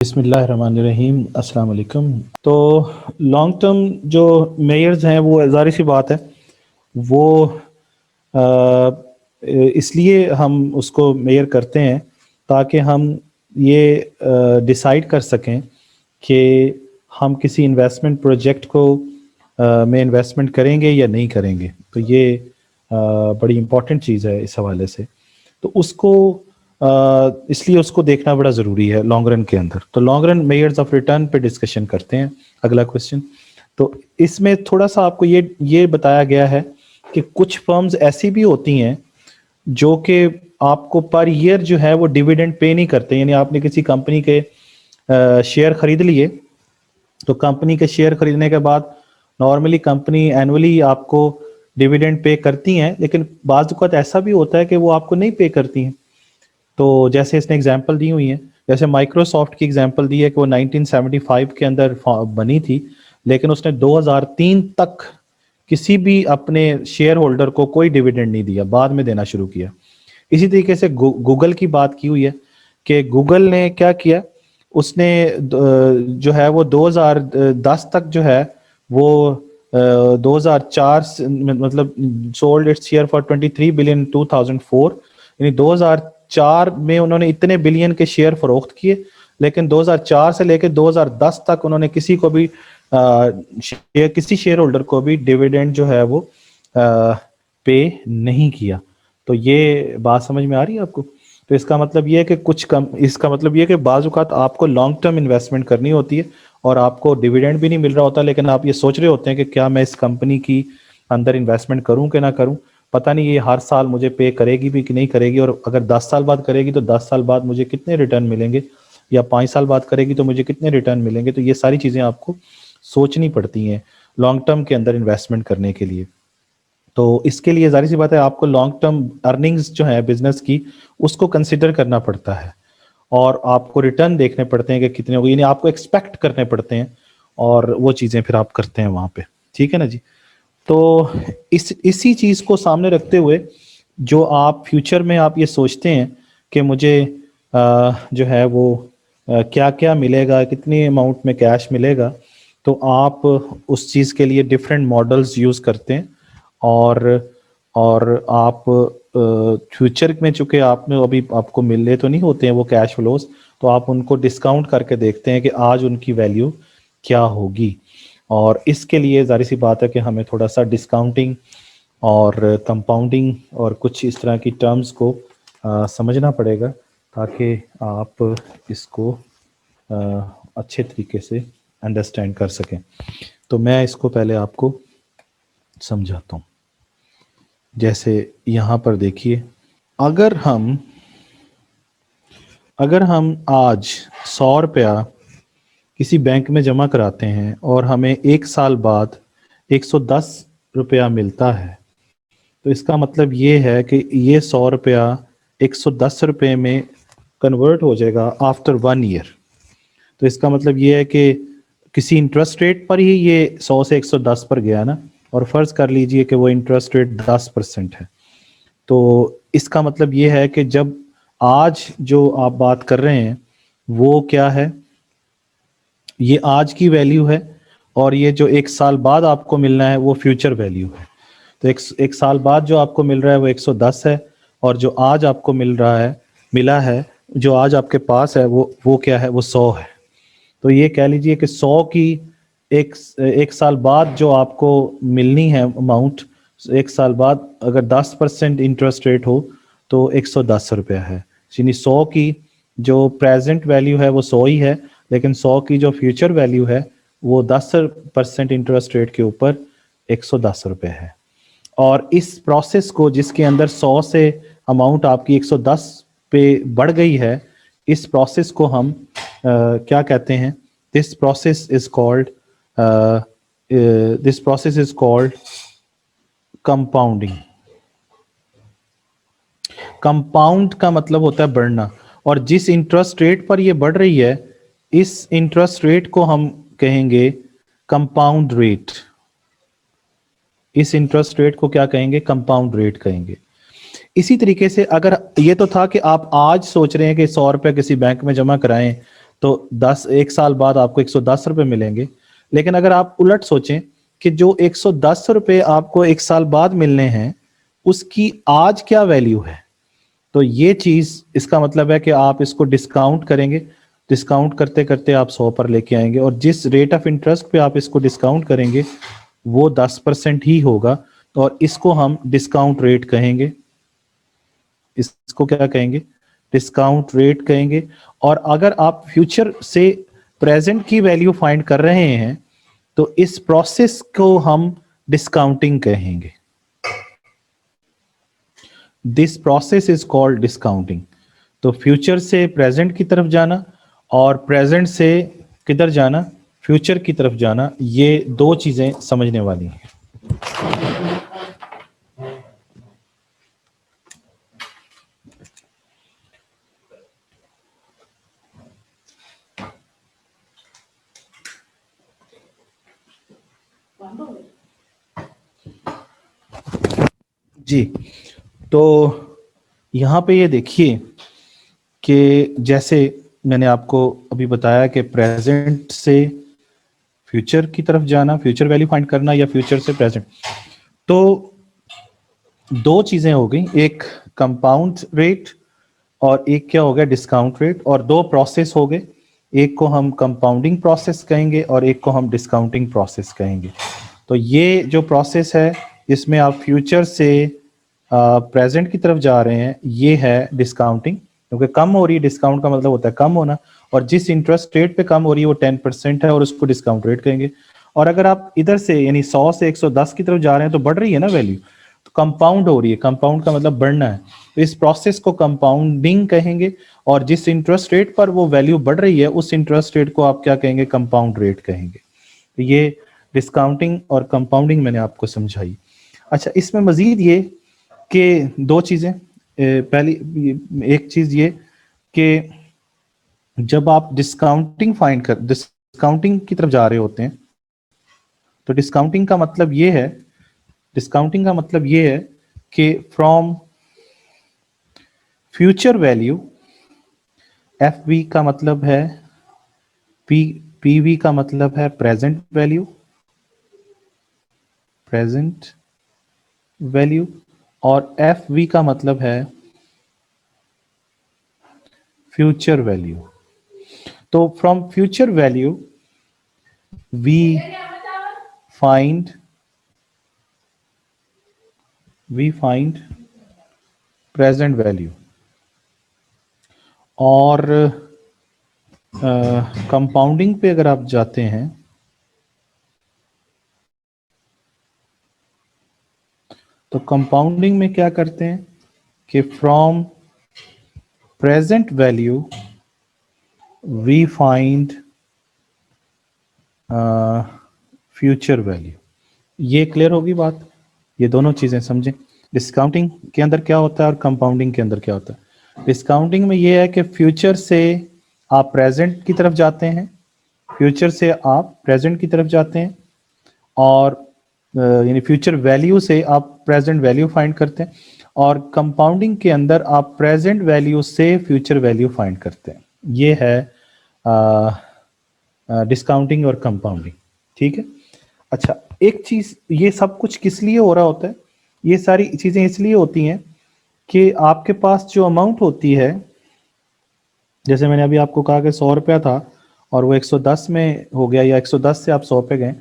बिस्मिल्लाहिर्रहमानिर्रहीम, अस्सलाम वालेकुम। तो लॉन्ग टर्म जो मेयर्स हैं वो ज़ाहिर सी बात है वो इसलिए हम उसको मेयर करते हैं ताकि हम ये डिसाइड कर सकें कि हम किसी इन्वेस्टमेंट प्रोजेक्ट को में इन्वेस्टमेंट करेंगे या नहीं करेंगे। तो ये बड़ी इम्पॉर्टेंट चीज़ है इस हवाले से। तो उसको इसलिए उसको देखना बड़ा ज़रूरी है लॉन्ग रन के अंदर। तो long run measures of return पे डिस्कशन करते हैं। अगला क्वेश्चन, तो इसमें थोड़ा सा आपको ये बताया गया है कि कुछ फर्म्स ऐसी भी होती हैं जो कि आपको पर ईयर जो है वो डिविडेंड पे नहीं करते। यानी आपने किसी कंपनी के शेयर खरीद लिए, तो कंपनी के शेयर खरीदने के बाद नॉर्मली कंपनी एनुअली आपको डिविडेंड पे करती हैं, लेकिन बाज़ वक़्त ऐसा भी होता है कि वो आपको नहीं पे करती हैं। तो जैसे इसने एग्जांपल दी हुई है, जैसे माइक्रोसॉफ्ट की एग्जांपल दी है कि वो 1975 के अंदर बनी थी, लेकिन उसने 2003 तक किसी भी अपने शेयर होल्डर को कोई डिविडेंड नहीं दिया, बाद में देना शुरू किया। इसी तरीके से गूगल की बात की हुई है कि गूगल ने क्या किया, उसने जो है वो 2010 तक जो है वो 2004 मतलब sold its share for 23 billion 2004। यानी 2004 में उन्होंने इतने बिलियन के शेयर फरोख्त किए, लेकिन 2004 से लेकर 2010 तक उन्होंने किसी को भी किसी शेयर होल्डर को भी डिविडेंड जो है वो पे नहीं किया। तो ये बात समझ में आ रही है आपको? तो इसका मतलब ये है कि इसका मतलब ये है कि बाज़ औक़ात आपको लॉन्ग टर्म इन्वेस्टमेंट करनी होती है और आपको डिविडेंड भी नहीं मिल रहा होता, लेकिन आप ये सोच रहे होते हैं कि क्या मैं इस कंपनी की अंदर इन्वेस्टमेंट करूं कि ना करूं, पता नहीं ये हर साल मुझे पे करेगी भी कि नहीं करेगी, और अगर 10 साल बाद करेगी तो 10 साल बाद मुझे कितने रिटर्न मिलेंगे, या 5 साल बाद करेगी तो मुझे कितने रिटर्न मिलेंगे। तो ये सारी चीज़ें आपको सोचनी पड़ती हैं लॉन्ग टर्म के अंदर इन्वेस्टमेंट करने के लिए। तो इसके लिए ज़ाहिर सी बात है आपको लॉन्ग टर्म अर्निंग्स जो है बिजनेस की उसको कंसिडर करना पड़ता है, और आपको रिटर्न देखने पड़ते हैं कि कितने हो गए, यानी आपको एक्सपेक्ट करने पड़ते हैं, और वो चीज़ें फिर आप करते हैं वहाँ पे। ठीक है ना जी? तो इसी चीज़ को सामने रखते हुए जो आप फ्यूचर में आप ये सोचते हैं कि मुझे जो है वो क्या क्या मिलेगा, कितनी अमाउंट में कैश मिलेगा, तो आप उस चीज़ के लिए डिफरेंट मॉडल्स यूज़ करते हैं। और आप फ्यूचर में चूंकि आपने अभी आपको मिले तो नहीं होते हैं वो कैश फ्लोज, तो आप उनको डिस्काउंट करके देखते हैं कि आज उनकी वैल्यू क्या होगी। और इसके लिए जाहिर सी बात है कि हमें थोड़ा सा डिस्काउंटिंग और कंपाउंडिंग और कुछ इस तरह की टर्म्स को समझना पड़ेगा, ताकि आप इसको अच्छे तरीके से अंडरस्टैंड कर सकें। तो मैं इसको पहले आपको समझाता हूँ। जैसे यहाँ पर देखिए, अगर हम आज 100 रुपया किसी बैंक में जमा कराते हैं और हमें 1 साल बाद 110 रुपया मिलता है, तो इसका मतलब ये है कि ये 100 रुपया 110 रुपये में कन्वर्ट हो जाएगा आफ्टर 1 ईयर। तो इसका मतलब ये है कि किसी इंटरेस्ट रेट पर ही ये 100 से 110 पर गया ना, और फर्ज कर लीजिए कि वो इंटरेस्ट रेट 10% है। तो इसका मतलब ये है कि जब आज जो आप बात कर रहे हैं वो क्या है, ये आज की वैल्यू है, और ये जो 1 साल बाद आपको मिलना है वो फ्यूचर वैल्यू है। तो एक साल बाद जो आपको मिल रहा है वो 110 है, और जो आज आपको मिला है, जो आज आपके पास है वो क्या है, वो 100 है। तो ये कह लीजिए कि 100 की एक साल बाद जो आपको मिलनी है अमाउंट, 1 साल बाद अगर 10% इंटरेस्ट रेट हो तो 110 रुपया है। यानी 100 की जो प्रेजेंट वैल्यू है वो 100 ही है, लेकिन 100 की जो फ्यूचर वैल्यू है वो 10% इंटरेस्ट रेट के ऊपर 110 रुपये है। और इस प्रोसेस को, जिसके अंदर 100 से अमाउंट आपकी 110 पे बढ़ गई है, इस प्रोसेस को हम क्या कहते हैं, this process is called compounding. Compound का मतलब होता है बढ़ना, और जिस इंटरेस्ट रेट पर ये बढ़ रही है, इस इंटरेस्ट रेट को हम कहेंगे कंपाउंड रेट। इस इंटरेस्ट रेट को क्या कहेंगे, कंपाउंड रेट कहेंगे। इसी तरीके से अगर ये तो था कि आप आज सोच रहे हैं कि 100 रुपये किसी बैंक में जमा कराएं तो 1 साल बाद आपको 110 रुपए मिलेंगे। लेकिन अगर आप उलट सोचें कि जो 110 रुपए आपको 1 साल बाद मिलने हैं, उसकी आज क्या वैल्यू है, तो ये चीज, इसका मतलब है कि आप इसको डिस्काउंट करेंगे, डिस्काउंट करते करते आप 100 पर लेके आएंगे, और जिस रेट ऑफ इंटरेस्ट पे आप इसको डिस्काउंट करेंगे वो 10% ही होगा, और इसको हम डिस्काउंट रेट कहेंगे। इसको क्या कहेंगे? डिस्काउंट रेट कहेंगे। और अगर आप फ्यूचर से प्रेजेंट की वैल्यू फाइंड कर रहे हैं तो इस प्रोसेस को हम डिस्काउंटिंग कहेंगे। This process is called discounting. तो फ्यूचर से प्रेजेंट की तरफ जाना और प्रेजेंट से किधर जाना, फ्यूचर की तरफ जाना, ये दो चीजें समझने वाली हैं। जी, तो यहां पे ये देखिए कि जैसे मैंने आपको अभी बताया कि प्रेजेंट से फ्यूचर की तरफ जाना, फ्यूचर वैल्यू फाइंड करना, या फ्यूचर से प्रेजेंट, तो दो चीजें हो गई, एक कंपाउंड रेट और एक क्या हो गया, डिस्काउंट रेट। और दो प्रोसेस हो गए, एक को हम कंपाउंडिंग प्रोसेस कहेंगे और एक को हम डिस्काउंटिंग प्रोसेस कहेंगे। तो ये जो प्रोसेस है इसमें आप फ्यूचर से प्रेजेंट की तरफ जा रहे हैं, ये है डिस्काउंटिंग, क्योंकि कम हो रही है, डिस्काउंट का मतलब होता है कम होना, और जिस इंटरेस्ट रेट पे कम हो रही है वो 10% है और उसको डिस्काउंट रेट कहेंगे। और अगर आप इधर से यानी 100 से 110 की तरफ जा रहे हैं तो बढ़ रही है ना वैल्यू, तो कंपाउंड हो रही है, कंपाउंड का मतलब बढ़ना है, तो इस प्रोसेस को कंपाउंडिंग कहेंगे। और जिस इंटरेस्ट रेट पर वो वैल्यू बढ़ रही है उस इंटरेस्ट रेट को आप क्या कहेंगे, कंपाउंड रेट कहेंगे। तो ये डिस्काउंटिंग और कंपाउंडिंग मैंने आपको समझाई। अच्छा, इसमें मजीद ये कि दो चीजें, पहली एक चीज ये कि जब आप डिस्काउंटिंग की तरफ जा रहे होते हैं तो डिस्काउंटिंग का मतलब ये है, डिस्काउंटिंग का मतलब ये है कि from future value, F V का मतलब है, पीवी का मतलब है प्रेजेंट वैल्यू, प्रेजेंट वैल्यू, और एफ वी का मतलब है फ्यूचर वैल्यू। तो from future value we find present value, और कंपाउंडिंग पे अगर आप जाते हैं तो कंपाउंडिंग में क्या करते हैं कि from present value we find future value. ये क्लियर होगी बात? ये दोनों चीजें समझें, डिस्काउंटिंग के अंदर क्या होता है और कंपाउंडिंग के अंदर क्या होता है। डिस्काउंटिंग में ये है कि फ्यूचर से आप प्रेजेंट की तरफ जाते हैं, फ्यूचर से आप प्रेजेंट की तरफ जाते हैं, और यानी फ्यूचर वैल्यू से आप प्रेजेंट वैल्यू फाइंड करते हैं, और कंपाउंडिंग के अंदर आप प्रेजेंट वैल्यू से फ्यूचर वैल्यू फाइंड करते हैं। ये है डिस्काउंटिंग और कंपाउंडिंग, ठीक है। अच्छा, एक चीज, ये सब कुछ किस लिए हो रहा होता है? ये सारी चीजें इसलिए होती हैं कि आपके पास जो अमाउंट होती है, जैसे मैंने अभी आपको कहा कि 100 रुपया था और वो 110 में हो गया, या 110 से आप 100 पे गए,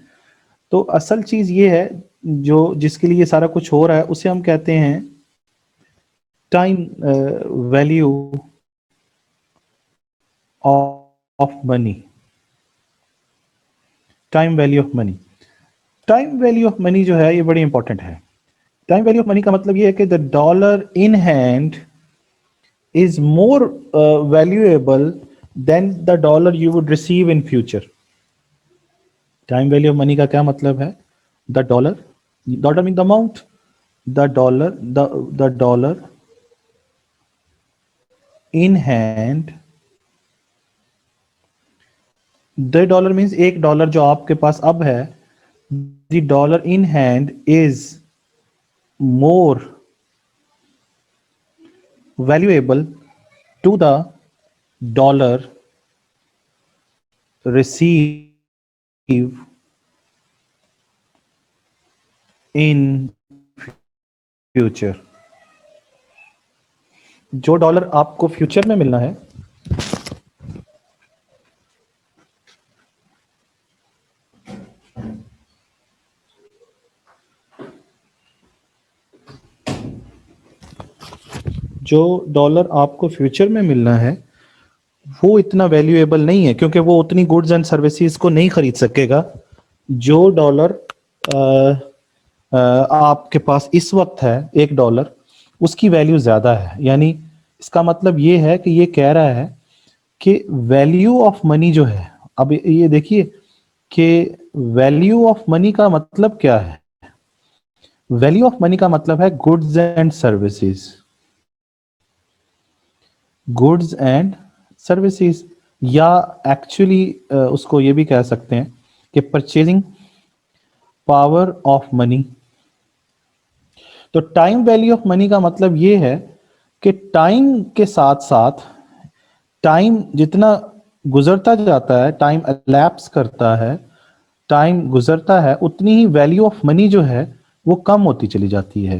तो असल चीज ये है, जो जिसके लिए सारा कुछ हो रहा है उसे हम कहते हैं time value of money. Time value of money, time value of money जो है ये बड़ी इंपॉर्टेंट है। टाइम वैल्यू ऑफ मनी का मतलब ये है कि the dollar in hand is more valuable than the dollar you would receive in future. Time value of money का क्या मतलब है? The dollar, dollar mean the amount, the dollar in hand, the dollar means एक dollar जो आपके पास अब है, the dollar in hand is more valuable to the dollar receive in future. जो डॉलर आपको फ्यूचर में मिलना है जो डॉलर आपको फ्यूचर में मिलना है वो इतना वैल्यूएबल नहीं है, क्योंकि वो उतनी गुड्स एंड सर्विसेज को नहीं खरीद सकेगा जो डॉलर आपके पास इस वक्त है। $1 उसकी वैल्यू ज्यादा है। यानी इसका मतलब ये है कि ये कह रहा है कि वैल्यू ऑफ मनी जो है, अब ये देखिए कि वैल्यू ऑफ मनी का मतलब क्या है। वैल्यू ऑफ मनी का मतलब है goods and services, goods and services, या एक्चुअली उसको ये भी कह सकते हैं कि परचेजिंग पावर ऑफ मनी। तो टाइम वैल्यू ऑफ मनी का मतलब ये है कि टाइम के साथ साथ, टाइम जितना गुजरता जाता है, टाइम elapse करता है, टाइम गुजरता है, उतनी ही वैल्यू ऑफ मनी जो है वो कम होती चली जाती है।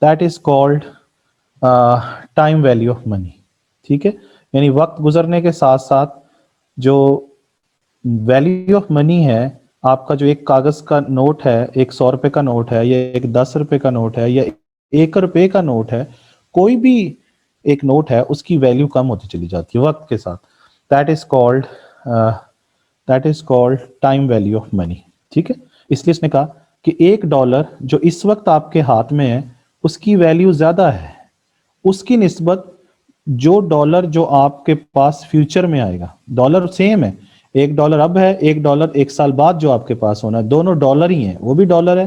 That is called time value of money. ठीक है, यानी वक्त गुजरने के साथ साथ जो वैल्यू ऑफ मनी है, आपका जो एक कागज का नोट है, एक 100 रुपए का नोट है, या एक 10 रुपए का नोट है, या 1 रुपए का नोट है, कोई भी एक नोट है, उसकी वैल्यू कम होती चली जाती है वक्त के साथ। That is called time value of money. ठीक है, इसलिए इसने कहा कि $1 जो इस वक्त आपके हाथ में है उसकी वैल्यू ज्यादा है उसकी निस्बत जो डॉलर जो आपके पास फ्यूचर में आएगा। डॉलर सेम है, $1 अब है, $1 एक साल बाद जो आपके पास होना है, दोनों डॉलर ही हैं। वो भी डॉलर है,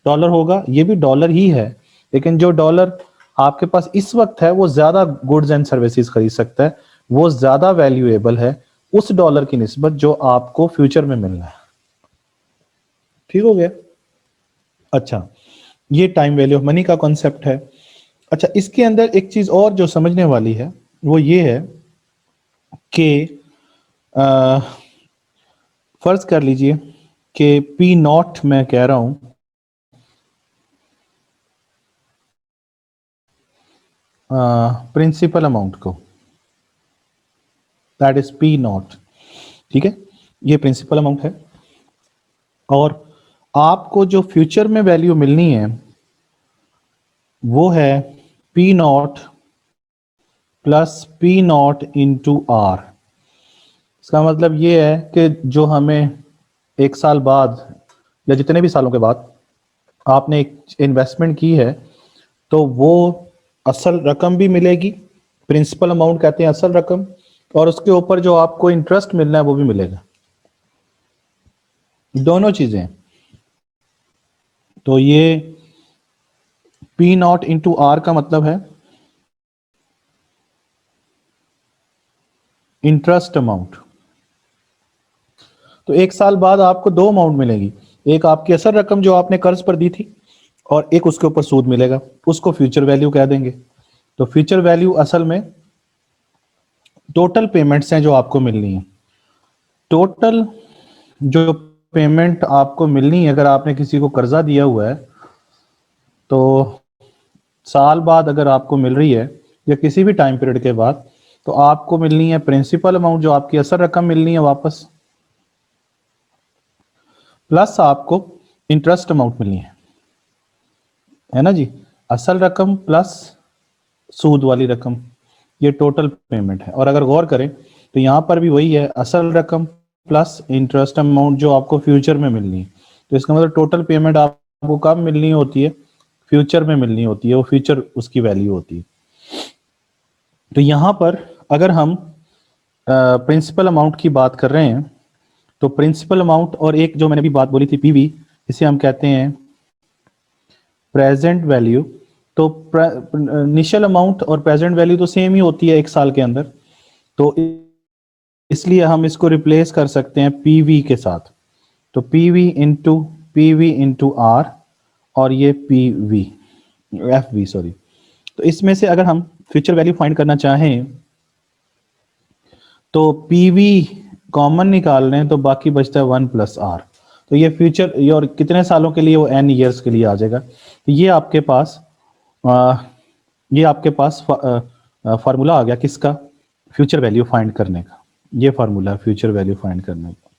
डॉलर होगा, ये भी डॉलर ही है, लेकिन जो डॉलर आपके पास इस वक्त है वो ज्यादा गुड्स एंड सर्विसेज खरीद सकता है, वो ज्यादा वैल्यूएबल है उस डॉलर की निस्बत जो आपको फ्यूचर में मिलना है। ठीक हो गया। अच्छा, ये टाइम वैल्यू ऑफ मनी का कॉन्सेप्ट है। अच्छा, इसके अंदर एक चीज और जो समझने वाली है वो ये है कि फर्ज कर लीजिए कि P0 मैं कह रहा हूं प्रिंसिपल अमाउंट को, दैट इज P0। ठीक है, ये प्रिंसिपल अमाउंट है, और आपको जो फ्यूचर में वैल्यू मिलनी है वो है P0 plus P0 into R। इसका मतलब ये है कि जो हमें एक साल बाद या जितने भी सालों के बाद आपने एक इन्वेस्टमेंट की है, तो वो असल रकम भी मिलेगी, प्रिंसिपल अमाउंट कहते हैं असल रकम, और उसके ऊपर जो आपको इंटरेस्ट मिलना है वो भी मिलेगा, दोनों चीजें। तो ये P0 इंटू आर का मतलब है इंटरेस्ट अमाउंट। तो एक साल बाद आपको दो अमाउंट मिलेगी, एक आपकी असल रकम जो आपने कर्ज पर दी थी, और एक उसके ऊपर सूद मिलेगा, उसको फ्यूचर वैल्यू कह देंगे। तो फ्यूचर वैल्यू असल में टोटल पेमेंट्स हैं जो आपको मिलनी है। टोटल जो पेमेंट आपको मिलनी है, अगर आपने किसी को कर्जा दिया हुआ है तो साल बाद अगर आपको मिल रही है, या किसी भी टाइम पीरियड के बाद, तो आपको मिलनी है प्रिंसिपल अमाउंट जो आपकी असल रकम मिलनी है वापस, प्लस आपको इंटरेस्ट अमाउंट मिलनी है ना जी। असल रकम प्लस सूद वाली रकम, ये टोटल पेमेंट है। और अगर गौर करें तो यहां पर भी वही है, असल रकम प्लस इंटरेस्ट अमाउंट जो आपको फ्यूचर में मिलनी है। तो इसका मतलब टोटल पेमेंट आपको कब मिलनी होती है, फ्यूचर में मिलनी होती है, वो फ्यूचर उसकी वैल्यू होती है। तो यहां पर अगर हम प्रिंसिपल अमाउंट की बात कर रहे हैं, तो प्रिंसिपल अमाउंट और एक जो मैंने भी बात बोली थी पीवी, इसे हम कहते हैं प्रेजेंट वैल्यू। तो इनिशियल अमाउंट और प्रेजेंट वैल्यू तो सेम ही होती है एक साल के अंदर, तो इसलिए हम इसको रिप्लेस कर सकते हैं पीवी के साथ। तो पीवी इंटू आर, और ये पीवी एफ वी सॉरी। तो इसमें से अगर हम फ्यूचर वैल्यू फाइंड करना चाहें तो पीवी कॉमन निकाल रहे हैं तो बाकी बचता है 1+r। तो ये फ्यूचर, ये और कितने सालों के लिए, वो n ईयर्स के लिए आ जाएगा। तो ये आपके पास फार्मूला आ गया किसका, फ्यूचर वैल्यू फाइंड करने का। ये फार्मूला फ्यूचर वैल्यू फाइंड करने का,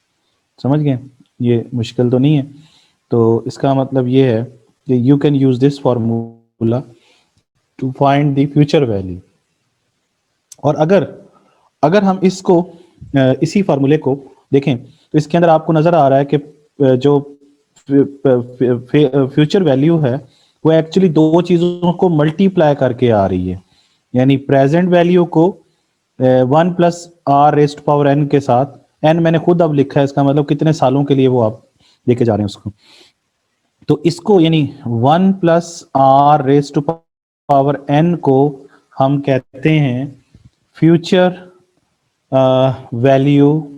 समझ गए, ये मुश्किल तो नहीं है। तो इसका मतलब ये है कि you can use this formula to find the future value. और अगर हम इसको इसी फार्मूले को देखें तो इसके अंदर आपको नजर आ रहा है कि जो फ्यूचर वैल्यू है वो एक्चुअली दो चीजों को मल्टीप्लाई करके आ रही है। यानी प्रेजेंट वैल्यू को 1+r⁻n के साथ, n मैंने खुद अब लिखा है, इसका मतलब कितने सालों के लिए वो आप लेके जा रहे हैं उसको। तो इसको यानी 1+r⁻n को हम कहते हैं फ्यूचर वैल्यू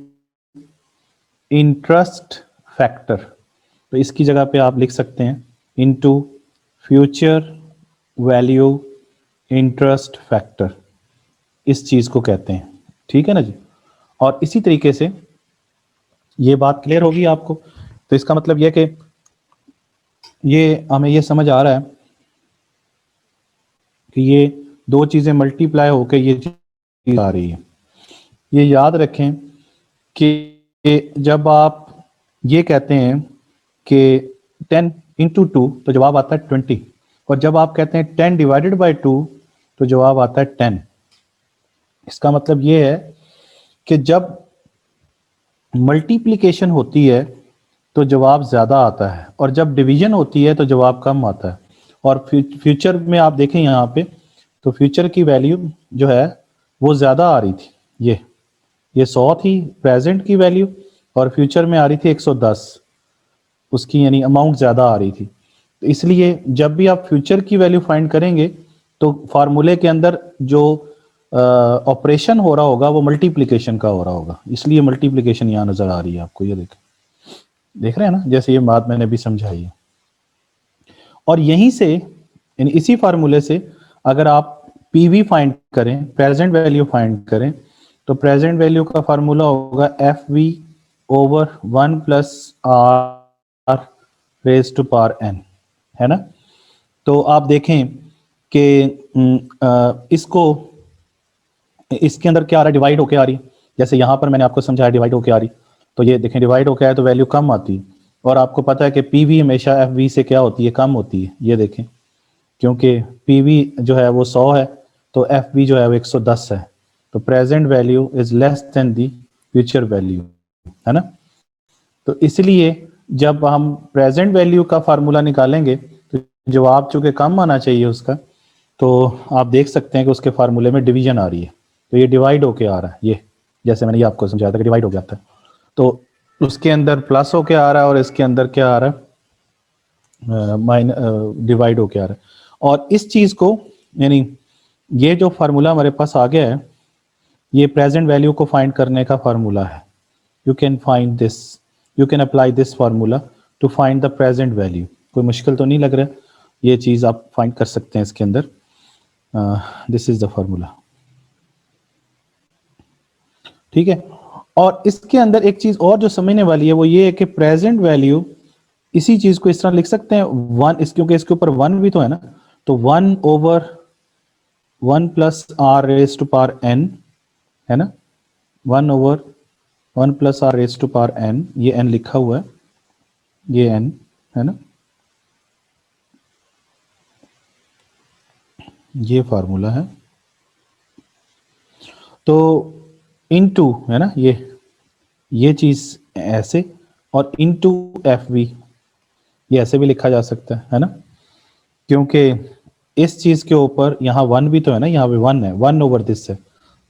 इंटरेस्ट फैक्टर। तो इसकी जगह पे आप लिख सकते हैं into future value interest factor, इस चीज को कहते हैं। ठीक है ना जी। और इसी तरीके से ये बात क्लियर होगी आपको। तो इसका मतलब यह कि ये हमें ये समझ आ रहा है कि ये दो चीजें मल्टीप्लाई होकर ये चीज आ रही है। ये याद रखें कि जब आप ये कहते हैं कि 10×2 तो जवाब आता है 20, और जब आप कहते हैं 10/2 तो जवाब आता है 10। इसका मतलब ये है कि जब मल्टीप्लिकेशन होती है तो जवाब ज्यादा आता है, और जब डिवीजन होती है तो जवाब कम आता है। और फ्यूचर में आप देखें यहाँ पे, तो फ्यूचर की वैल्यू जो है वो ज्यादा आ रही थी। ये 100 थी प्रेजेंट की वैल्यू, और फ्यूचर में आ रही थी 110, उसकी यानी अमाउंट ज्यादा आ रही थी। तो इसलिए जब भी आप फ्यूचर की वैल्यू फाइंड करेंगे तो फार्मूले के अंदर जो ऑपरेशन हो रहा होगा वो मल्टीप्लिकेशन का हो रहा होगा, इसलिए मल्टीप्लिकेशन यहाँ नजर आ रही है आपको। ये देख रहे हैं ना, जैसे ये बात मैंने भी समझाई है। और यहीं से यानी इसी फार्मूले से अगर आप पीवी फाइंड करें, प्रेजेंट वैल्यू फाइंड करें, तो प्रेजेंट वैल्यू का फार्मूला होगा FV/1+r⁻n, है ना। तो आप देखें कि इसको, इसके अंदर क्या आ रहा है, डिवाइड होके आ रही। जैसे यहां पर मैंने आपको समझाया डिवाइड होके आ रही, तो ये देखें डिवाइड होके आया तो वैल्यू कम आती है। और आपको पता है कि पीवी हमेशा एफवी से क्या होती है, कम होती है। ये देखें, क्योंकि पीवी जो है वो 100 है तो एफवी जो है वो 110 है। तो present value is less than the future value, है ना। तो इसलिए जब हम प्रेजेंट वैल्यू का फार्मूला निकालेंगे तो जवाब चूंकि कम आना चाहिए उसका, तो आप देख सकते हैं कि उसके फार्मूले में डिवीजन आ रही है, तो ये डिवाइड होके आ रहा है। ये जैसे मैंने ये आपको समझाया था कि डिवाइड हो जाता है, तो उसके अंदर प्लस होके आ रहा है और इसके अंदर क्या आ रहा है, डिवाइड होके आ रहा है। और इस चीज को यानी ये जो फार्मूला हमारे पास आ गया है, ये प्रेजेंट वैल्यू को फाइंड करने का फार्मूला है। You can find this, you can apply this formula to find the present value. कोई मुश्किल तो नहीं लग रहा है, ये चीज आप फाइंड कर सकते हैं इसके अंदर। दिस इज द फार्मूला, ठीक है। और इसके अंदर एक चीज और जो समझने वाली है वो ये है कि प्रेजेंट वैल्यू, इसी चीज को इस तरह लिख सकते हैं 1, क्योंकि इसके ऊपर 1 भी तो है ना, तो 1/1+r⁻n, है ना, 1/1+r⁻n, ये n लिखा हुआ है, ये n है ना, ये फार्मूला है। तो इनटू, है ना, ये चीज ऐसे, और इनटू एफवी, ये ऐसे भी लिखा जा सकता है ना, क्योंकि इस चीज के ऊपर यहाँ 1 भी तो है ना, यहाँ पे 1 है, 1/this है,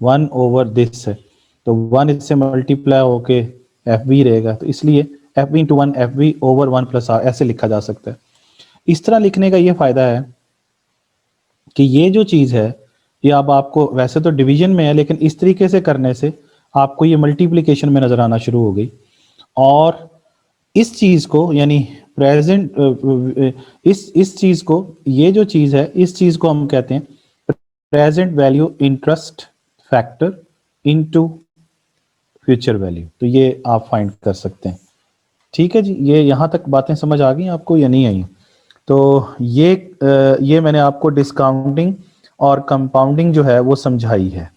1/this है, तो 1 इससे मल्टीप्लाई होके FV रहेगा, तो इसलिए FV×1 FV/1+r ऐसे लिखा जा सकता है। इस तरह लिखने का ये फायदा है कि ये जो चीज है ये अब आपको वैसे तो डिवीजन में है, लेकिन इस तरीके से करने से आपको ये मल्टीप्लिकेशन में नजर आना शुरू हो गई। और इस चीज को यानी प्रेजेंट, इस चीज को, ये जो चीज है इस चीज को हम कहते हैं present value interest factor into future value. तो ये आप फाइंड कर सकते हैं। ठीक है जी, ये यहाँ तक बातें समझ आ गई आपको या नहीं आई? तो ये मैंने आपको डिस्काउंटिंग और कंपाउंडिंग जो है वो समझाई है।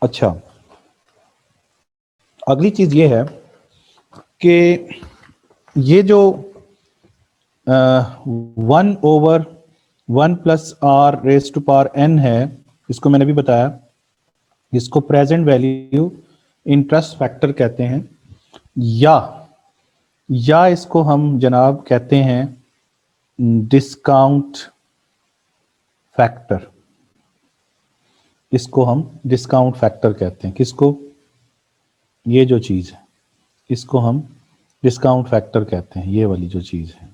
अच्छा, अगली चीज ये है कि ये जो 1/1+r⁻n है, इसको मैंने भी बताया, इसको प्रेजेंट वैल्यू इंटरेस्ट फैक्टर कहते हैं, या इसको हम जनाब कहते हैं डिस्काउंट फैक्टर। इसको हम डिस्काउंट फैक्टर कहते हैं। किसको? ये जो चीज है इसको हम डिस्काउंट फैक्टर कहते हैं, ये वाली जो चीज है।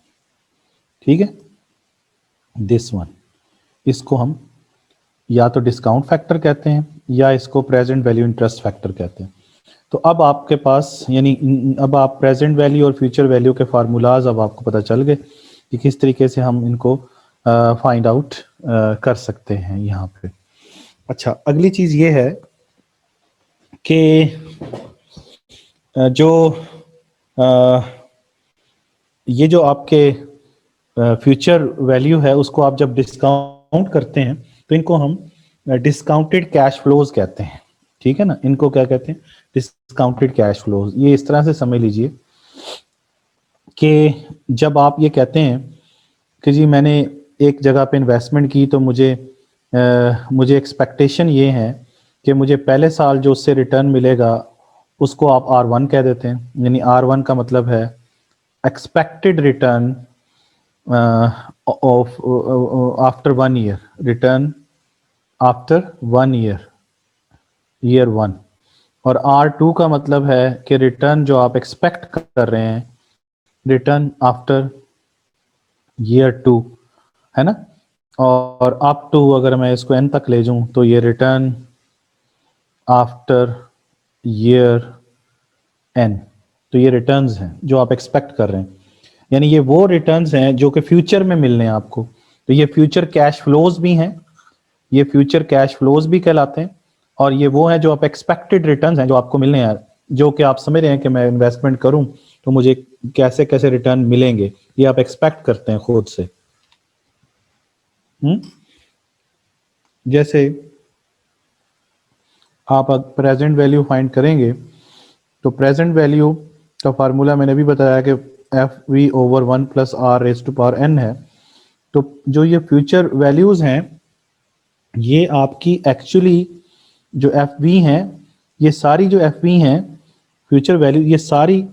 ठीक है, दिस वन, इसको हम या तो डिस्काउंट फैक्टर कहते हैं या इसको प्रेजेंट वैल्यू इंटरेस्ट फैक्टर कहते हैं। तो अब आपके पास, यानी अब आप प्रेजेंट वैल्यू और फ्यूचर वैल्यू के फार्मूलाज अब आपको पता चल गए कि किस तरीके से हम इनको फाइंड आउट कर सकते हैं यहाँ पे। अच्छा, अगली चीज ये है कि ये जो आपके फ्यूचर वैल्यू है उसको आप जब डिस्काउंट करते हैं तो इनको हम डिस्काउंटेड कैश फ्लोज कहते हैं। ठीक है ना, इनको क्या कहते हैं? Discounted cash flows. ये इस तरह से समझ लीजिए कि जब आप ये कहते हैं कि जी मैंने एक जगह पे इन्वेस्टमेंट की तो मुझे एक्सपेक्टेशन ये है कि मुझे पहले साल जो उससे रिटर्न मिलेगा उसको आप R1 कह देते हैं। यानी R1 का मतलब है expected return of after 1 year, return after 1 year, year 1। और R2 का मतलब है कि रिटर्न जो आप एक्सपेक्ट कर रहे हैं, रिटर्न आफ्टर ईयर 2, है ना। और अप टू, अगर मैं इसको n तक ले जाऊं तो ये रिटर्न आफ्टर ईयर n। तो ये रिटर्न्स हैं जो आप एक्सपेक्ट कर रहे हैं, यानी ये वो रिटर्न्स हैं जो कि फ्यूचर में मिलने हैं आपको। तो ये फ्यूचर कैश फ्लोज भी हैं, ये फ्यूचर कैश फ्लोज भी कहलाते हैं। और ये वो हैं जो आप एक्सपेक्टेड रिटर्न्स हैं जो आपको मिलने हैं, जो कि आप समझ रहे हैं कि मैं इन्वेस्टमेंट करूं तो मुझे कैसे कैसे रिटर्न मिलेंगे, ये आप एक्सपेक्ट करते हैं खुद से। जैसे आप प्रेजेंट वैल्यू फाइंड करेंगे तो प्रेजेंट वैल्यू का फार्मूला मैंने भी बताया कि FV/1+r⁻n है। तो जो ये फ्यूचर वैल्यूज हैं ये आपकी एक्चुअली जो FV हैं, ये सारी जो FV हैं फ्यूचर वैल्यू, ये सारी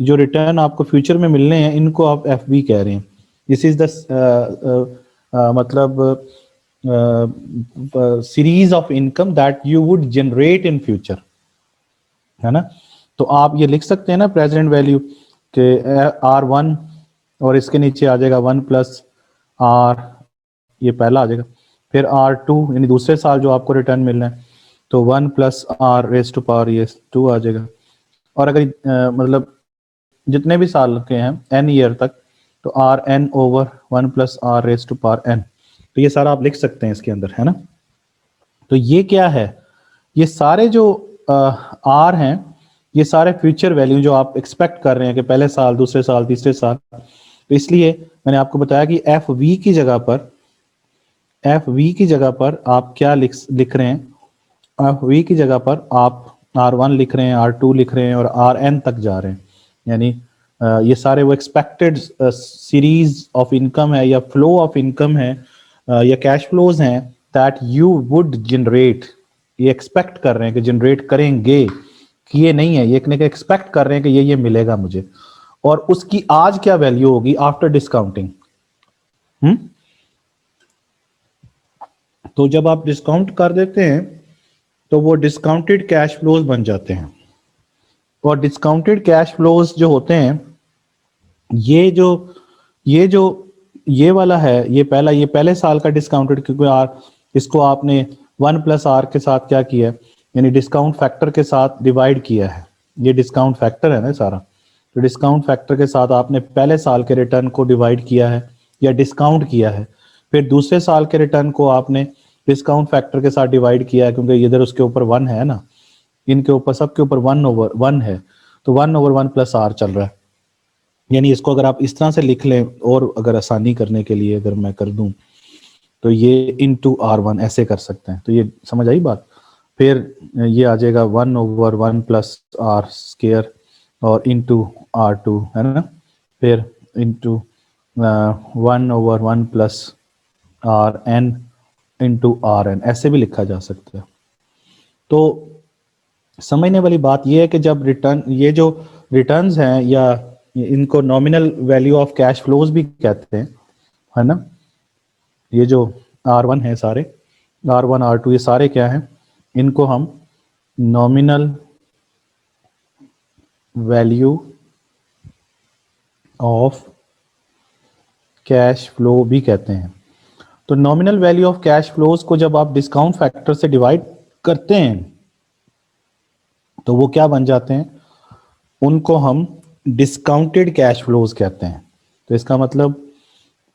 जो रिटर्न आपको फ्यूचर में मिलने हैं इनको आप FV कह रहे हैं। दिस इज द मतलब series of income that you would generate in future, है ना। तो आप ये लिख सकते हैं ना प्रेजेंट वैल्यू के R1 और इसके नीचे आ जाएगा 1+r, ये पहला आ जाएगा। फिर R2 यानी दूसरे साल जो आपको रिटर्न मिलना है तो 1+r⁻, ये 2 आ जाएगा। और अगर मतलब जितने भी साल के हैं n ईयर तक तो Rn/1+r⁻n। तो ये सारा आप लिख सकते हैं इसके अंदर, है ना। तो ये क्या है? ये सारे जो R हैं ये सारे फ्यूचर वैल्यू जो आप एक्सपेक्ट कर रहे हैं कि पहले साल, दूसरे साल, तीसरे साल। तो इसलिए मैंने आपको बताया कि FV की जगह पर आप क्या लिख रहे हैं? FV की जगह पर आप R1 लिख रहे हैं, R2 लिख रहे हैं और Rn तक जा रहे हैं। यानी ये सारे वो एक्सपेक्टेड सीरीज ऑफ इनकम है या फ्लो ऑफ इनकम है या कैश फ्लोज हैं दैट यू वुड जनरेट। ये एक्सपेक्ट कर रहे हैं कि जनरेट करेंगे, कि ये नहीं है, ये एक्सपेक्ट कर रहे हैं कि ये मिलेगा मुझे, और उसकी आज क्या वैल्यू होगी आफ्टर डिस्काउंटिंग। तो जब आप डिस्काउंट कर देते हैं तो वो डिस्काउंटेड कैश फ्लोज बन जाते हैं। और डिस्काउंटेड कैश फ्लोज जो होते हैं, ये वाला है, ये पहले साल का डिस्काउंटेड, क्योंकि इसको आपने 1+r के साथ क्या किया है, यानी डिस्काउंट फैक्टर के साथ डिवाइड किया है। ये डिस्काउंट फैक्टर है ना सारा, तो डिस्काउंट फैक्टर के साथ आपने पहले साल के रिटर्न को डिवाइड किया है या डिस्काउंट किया है। फिर दूसरे साल के रिटर्न को आपने डिस्काउंट फैक्टर के साथ डिवाइड किया है क्योंकि इधर उसके ऊपर 1 है ना, इनके ऊपर सबके ऊपर 1/1 है, तो 1/1 प्लस आर चल रहा है। यानी इसको अगर आप इस तरह से लिख लें, और अगर आसानी करने के लिए अगर मैं कर दूं तो ये इंटू R1 ऐसे कर सकते हैं। तो ये समझ आई बात। फिर ये आ जाएगा 1/1 प्लस आर स्केयर और इंटू R2 है ना, फिर into 1/1 plus R N into R N, ऐसे भी लिखा जा सकता है। तो समझने वाली बात यह है कि जब रिटर्न, ये जो रिटर्न्स हैं या इनको nominal value of cash flows भी कहते हैं, है ना, ये जो R1 है सारे, R1 R2 ये सारे क्या हैं, इनको हम nominal value of cash flow भी कहते हैं। तो nominal value of cash flows को जब आप डिस्काउंट फैक्टर से डिवाइड करते हैं तो वो क्या बन जाते हैं, उनको हम डिस्काउंटेड कैश फ्लोज कहते हैं। तो इसका मतलब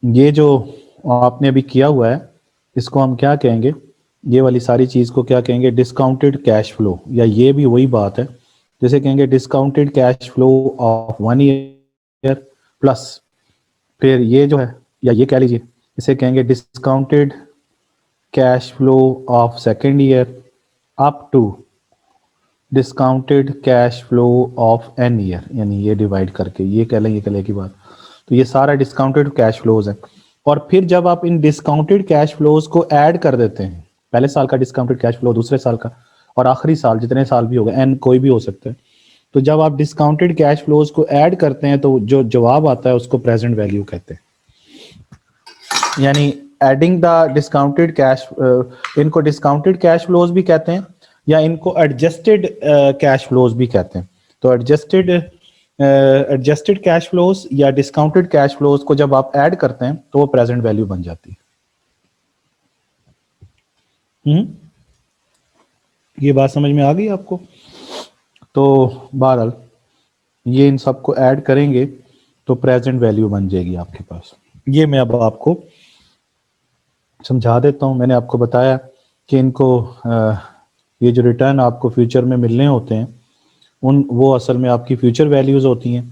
ये जो आपने अभी किया हुआ है इसको हम क्या कहेंगे, ये वाली सारी चीज को क्या कहेंगे, डिस्काउंटेड कैश फ्लो, या ये भी वही बात है जैसे कहेंगे discounted cash flow of 1 year plus, फिर ये जो है, या ये कह लीजिए इसे कहेंगे discounted cash flow of second year up to discounted cash flow of N year, यानी ये डिवाइड करके ये कह लेंगे कल की बात। तो ये सारा डिस्काउंटेड कैश फ्लोज है। और फिर जब आप इन डिस्काउंटेड कैश फ्लोज को ऐड कर देते हैं, पहले साल का डिस्काउंटेड कैश फ्लो, दूसरे साल का, और आखिरी साल, जितने साल भी होगा, एन कोई भी हो सकता है, तो जब आप डिस्काउंटेड कैश फ्लोज को ऐड करते हैं तो जो जवाब आता है उसको प्रेजेंट वैल्यू कहते हैं। यानी एडिंग द डिस्काउंटेड कैश, इनको डिस्काउंटेड कैश फ्लोज भी कहते हैं या इनको एडजस्टेड कैश फ्लोज भी कहते हैं। तो एडजस्टेड कैश फ्लोज या डिस्काउंटेड कैश फ्लोज को जब आप ऐड करते हैं तो वो प्रेजेंट वैल्यू बन जाती है। ये बात समझ में आ गई आपको? तो बहरहाल ये इन सबको ऐड करेंगे तो प्रेजेंट वैल्यू बन जाएगी आपके पास। ये मैं अब आपको समझा देता हूं। मैंने आपको बताया कि इनको ये जो रिटर्न आपको फ्यूचर में मिलने होते हैं वो असल में आपकी फ्यूचर वैल्यूज होती हैं,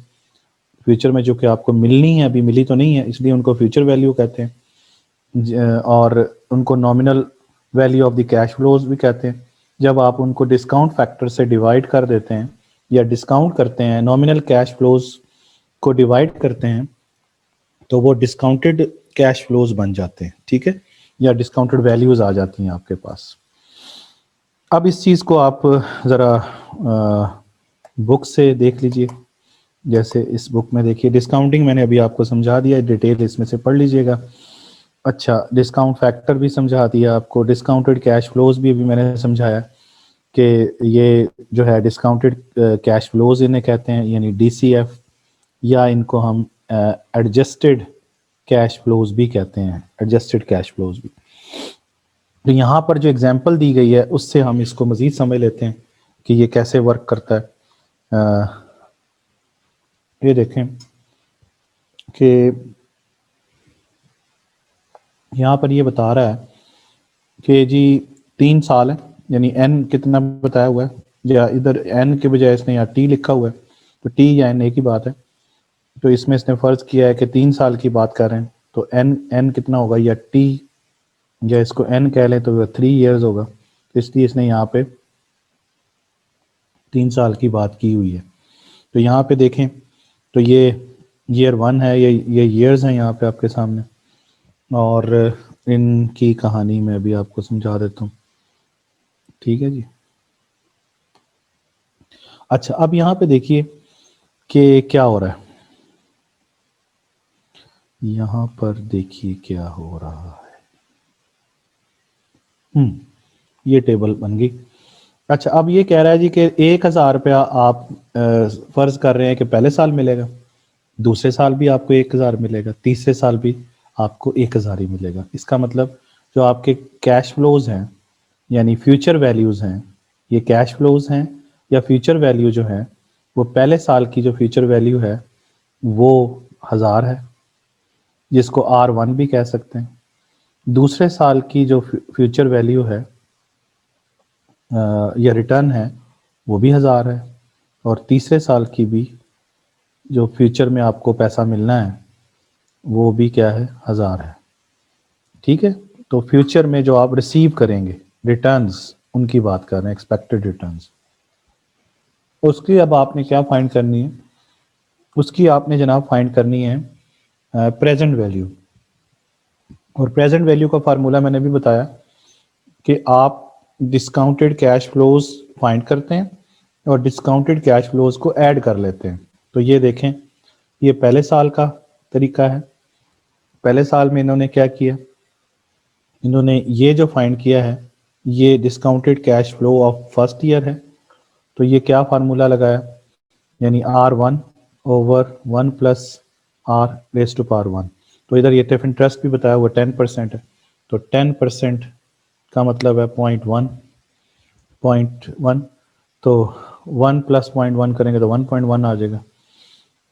फ्यूचर में जो कि आपको मिलनी है, अभी मिली तो नहीं है, इसलिए उनको फ्यूचर वैल्यू कहते हैं। और उनको nominal value of the cash flows भी कहते हैं। जब आप उनको डिस्काउंट फैक्टर से डिवाइड कर देते हैं या डिस्काउंट करते हैं, नॉमिनल कैश फ्लोज को डिवाइड करते हैं, तो वो डिस्काउंटेड कैश फ्लोज बन जाते हैं, ठीक है, या डिस्काउंटेड वैल्यूज आ जाती हैं आपके पास। अब इस चीज़ को आप ज़रा बुक से देख लीजिए। जैसे इस बुक में देखिए डिस्काउंटिंग मैंने अभी आपको समझा दिया, डिटेल इसमें से पढ़ लीजिएगा। अच्छा, डिस्काउंट फैक्टर भी समझा दिया आपको, डिस्काउंटेड कैश फ्लोज भी अभी मैंने समझाया कि ये जो है डिस्काउंटेड कैश फ्लोज इन्हें कहते हैं, यानी DCF, या इनको हम एडजस्टेड कैश फ्लोज भी कहते हैं, एडजस्टेड कैश फ्लोज भी। तो यहाँ पर जो एग्जांपल दी गई है उससे हम इसको मजीद समझ लेते हैं कि ये कैसे वर्क करता है। ये देखें कि यहाँ पर ये बता रहा है कि जी 3 साल है, यानी n कितना बताया हुआ है, या इधर n के बजाय इसने यहाँ t लिखा हुआ है, तो t या n एक ही बात है। तो इसमें इसने फर्ज किया है कि 3 साल की बात कर रहे हैं, तो n कितना होगा, या t, या इसको n कह लें तो 3 ईयर्स होगा, तो इसलिए इसने यहाँ पे 3 साल की बात की हुई है। तो यहाँ पे देखें तो ये ईयर 1 है, ये ईयर्स हैं यहाँ पे आपके सामने, और इनकी कहानी मैं भी आपको समझा देता हूँ, ठीक है जी। अच्छा, अब यहाँ पे देखिए कि क्या हो रहा है, यहाँ पर देखिए क्या हो रहा है। ये टेबल बन गई। अच्छा, अब ये कह रहा है जी कि 1000 रुपया आप फर्ज कर रहे हैं कि पहले साल मिलेगा, दूसरे साल भी आपको 1000 मिलेगा, तीसरे साल भी आपको 1000 ही मिलेगा। इसका मतलब जो आपके कैश फ्लोज हैं यानी फ्यूचर वैल्यूज हैं, ये कैश फ्लोज हैं या फ्यूचर वैल्यू जो है, वो पहले साल की जो फ्यूचर वैल्यू है वो 1000 है, जिसको R1 भी कह सकते हैं। दूसरे साल की जो फ्यूचर वैल्यू है या रिटर्न है वो भी 1000 है, और तीसरे साल की भी जो फ्यूचर में आपको पैसा मिलना है वो भी क्या है, 1000 है। ठीक है, तो फ्यूचर में जो आप रिसीव करेंगे रिटर्न्स, उनकी बात कर रहे हैं, एक्सपेक्टेड रिटर्न्स। उसकी अब आपने क्या फाइंड करनी है, उसकी आपने जनाब फाइंड करनी है प्रेजेंट वैल्यू। और प्रेजेंट वैल्यू का फार्मूला मैंने भी बताया कि आप डिस्काउंटेड कैश फ्लोज फाइंड करते हैं और डिस्काउंटेड कैश फ्लोज को ऐड कर लेते हैं। तो ये देखें, ये पहले साल का तरीका है। पहले साल में इन्होंने क्या किया, इन्होंने ये जो फाइंड किया है ये discounted cash flow of first year है। तो ये क्या फार्मूला लगाया, यानी R1 over 1 plus R raise to power 1। तो इधर ये ऑफ इंटरेस्ट भी बताया हुआ 10% है, तो 10% का मतलब है 0.1, तो 1 प्लस 0.1 करेंगे तो 1.1 आ जाएगा,